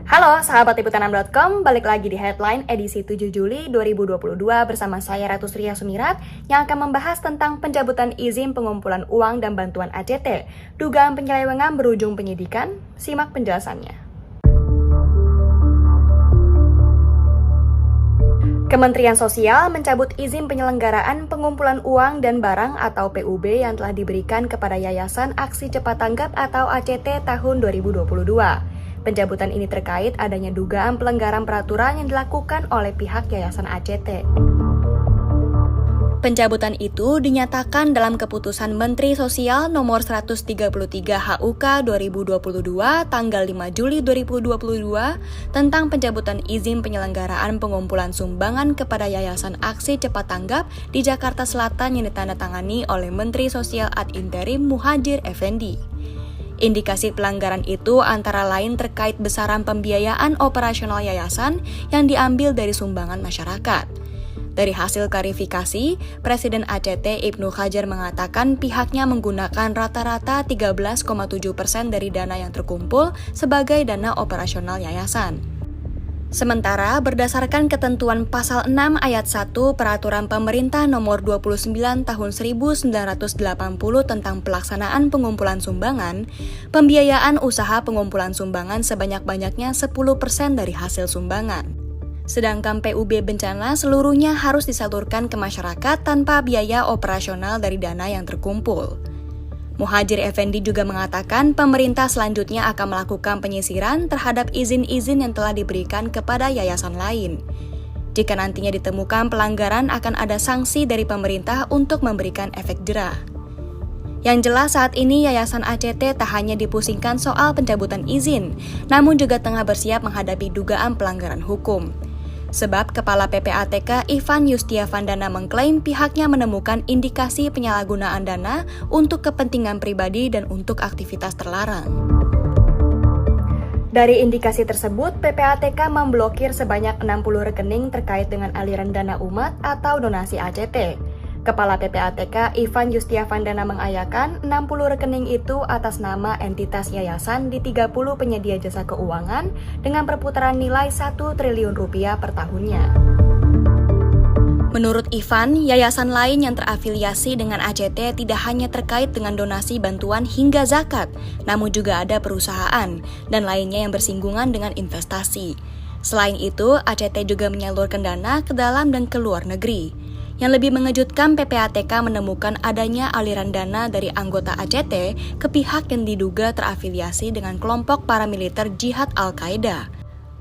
Halo sahabat liputan6.com, balik lagi di Headline edisi 7 Juli 2022 bersama saya Ratu Sria Sumirat yang akan membahas tentang pencabutan izin pengumpulan uang dan bantuan ACT. Dugaan penyelewengan berujung penyidikan, simak penjelasannya. Kementerian Sosial mencabut izin penyelenggaraan pengumpulan uang dan barang atau PUB yang telah diberikan kepada Yayasan Aksi Cepat Tanggap atau ACT tahun 2022. Pencabutan ini terkait adanya dugaan pelanggaran peraturan yang dilakukan oleh pihak Yayasan ACT. Pencabutan itu dinyatakan dalam keputusan Menteri Sosial nomor 133 HUK 2022 tanggal 5 Juli 2022 tentang pencabutan izin penyelenggaraan pengumpulan sumbangan kepada Yayasan Aksi Cepat Tanggap di Jakarta Selatan yang ditandatangani oleh Menteri Sosial ad interim Muhadjir Effendi. Indikasi pelanggaran itu antara lain terkait besaran pembiayaan operasional yayasan yang diambil dari sumbangan masyarakat. Dari hasil klarifikasi, Presiden ACT Ibnu Khajar mengatakan pihaknya menggunakan rata-rata 13,7% dari dana yang terkumpul sebagai dana operasional yayasan. Sementara berdasarkan ketentuan pasal 6 ayat 1 Peraturan Pemerintah nomor 29 tahun 1980 tentang pelaksanaan pengumpulan sumbangan, pembiayaan usaha pengumpulan sumbangan sebanyak-banyaknya 10% dari hasil sumbangan. Sedangkan PUB bencana seluruhnya harus disalurkan ke masyarakat tanpa biaya operasional dari dana yang terkumpul. Muhadjir Effendi juga mengatakan pemerintah selanjutnya akan melakukan penyisiran terhadap izin-izin yang telah diberikan kepada yayasan lain. Jika nantinya ditemukan pelanggaran akan ada sanksi dari pemerintah untuk memberikan efek jera. Yang jelas saat ini Yayasan ACT tak hanya dipusingkan soal pencabutan izin, namun juga tengah bersiap menghadapi dugaan pelanggaran hukum. Sebab Kepala PPATK Ivan Yustiavandana mengklaim pihaknya menemukan indikasi penyalahgunaan dana untuk kepentingan pribadi dan untuk aktivitas terlarang. Dari indikasi tersebut, PPATK memblokir sebanyak 60 rekening terkait dengan aliran dana umat atau donasi ACT. Kepala PPATK Ivan Yustiavandana mengayakan 60 rekening itu atas nama entitas yayasan di 30 penyedia jasa keuangan dengan perputaran nilai 1 triliun rupiah per tahunnya. Menurut Ivan, yayasan lain yang terafiliasi dengan ACT tidak hanya terkait dengan donasi bantuan hingga zakat, namun juga ada perusahaan dan lainnya yang bersinggungan dengan investasi. Selain itu, ACT juga menyalurkan dana ke dalam dan ke luar negeri. Yang lebih mengejutkan, PPATK menemukan adanya aliran dana dari anggota ACT ke pihak yang diduga terafiliasi dengan kelompok paramiliter Jihad Al-Qaeda.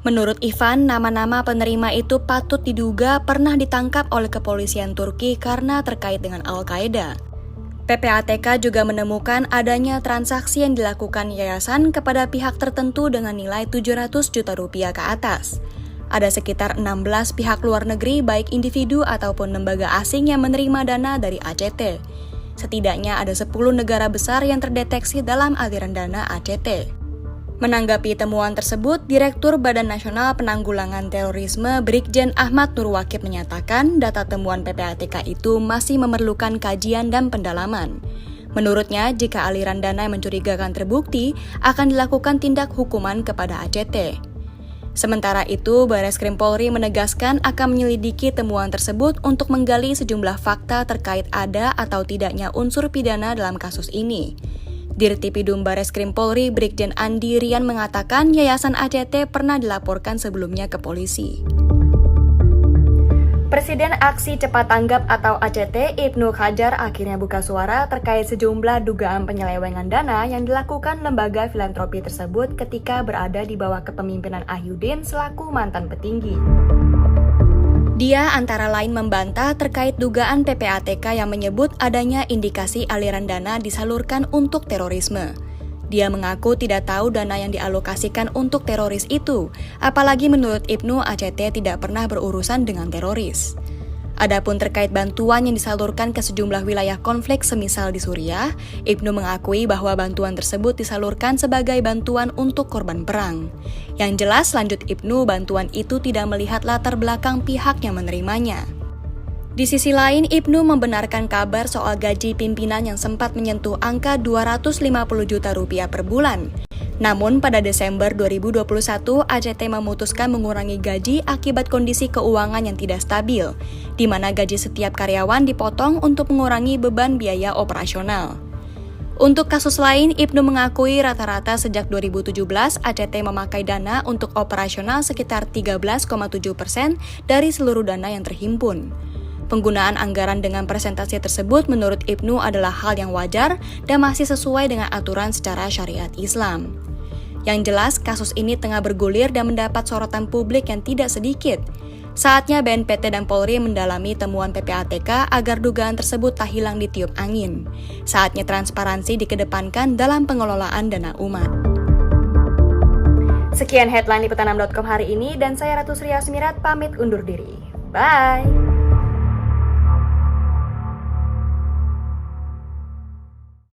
Menurut Ivan, nama-nama penerima itu patut diduga pernah ditangkap oleh kepolisian Turki karena terkait dengan Al-Qaeda. PPATK juga menemukan adanya transaksi yang dilakukan yayasan kepada pihak tertentu dengan nilai 700 juta rupiah ke atas. Ada sekitar 16 pihak luar negeri baik individu ataupun lembaga asing yang menerima dana dari ACT. Setidaknya ada 10 negara besar yang terdeteksi dalam aliran dana ACT. Menanggapi temuan tersebut, Direktur Badan Nasional Penanggulangan Terorisme Brigjen Ahmad Nur Waqib menyatakan data temuan PPATK itu masih memerlukan kajian dan pendalaman. Menurutnya, jika aliran dana yang mencurigakan terbukti, akan dilakukan tindak hukuman kepada ACT. Sementara itu, Bareskrim Polri menegaskan akan menyelidiki temuan tersebut untuk menggali sejumlah fakta terkait ada atau tidaknya unsur pidana dalam kasus ini. Dirtipidum Bareskrim Polri Brigjen Andi Rian mengatakan Yayasan ACT pernah dilaporkan sebelumnya ke polisi. Presiden Aksi Cepat Tanggap atau ACT Ibnu Khajar akhirnya buka suara terkait sejumlah dugaan penyelewengan dana yang dilakukan lembaga filantropi tersebut ketika berada di bawah kepemimpinan Ahyudin selaku mantan petinggi. Dia antara lain membantah terkait dugaan PPATK yang menyebut adanya indikasi aliran dana disalurkan untuk terorisme. Dia mengaku tidak tahu dana yang dialokasikan untuk teroris itu, apalagi menurut Ibnu ACT tidak pernah berurusan dengan teroris. Adapun terkait bantuan yang disalurkan ke sejumlah wilayah konflik semisal di Suriah, Ibnu mengakui bahwa bantuan tersebut disalurkan sebagai bantuan untuk korban perang. Yang jelas, lanjut Ibnu, bantuan itu tidak melihat latar belakang pihak yang menerimanya. Di sisi lain, Ibnu membenarkan kabar soal gaji pimpinan yang sempat menyentuh angka 250 juta rupiah per bulan. Namun pada Desember 2021, ACT memutuskan mengurangi gaji akibat kondisi keuangan yang tidak stabil, di mana gaji setiap karyawan dipotong untuk mengurangi beban biaya operasional. Untuk kasus lain, Ibnu mengakui rata-rata sejak 2017 ACT memakai dana untuk operasional sekitar 13,7% dari seluruh dana yang terhimpun. Penggunaan anggaran dengan persentase tersebut menurut Ibnu adalah hal yang wajar dan masih sesuai dengan aturan secara syariat Islam. Yang jelas, kasus ini tengah bergulir dan mendapat sorotan publik yang tidak sedikit. Saatnya BNPT dan Polri mendalami temuan PPATK agar dugaan tersebut tak hilang ditiup angin. Saatnya transparansi dikedepankan dalam pengelolaan dana umat. Sekian headline di Petanam.com hari ini dan saya Ratu Sri Asmirat pamit undur diri. Bye!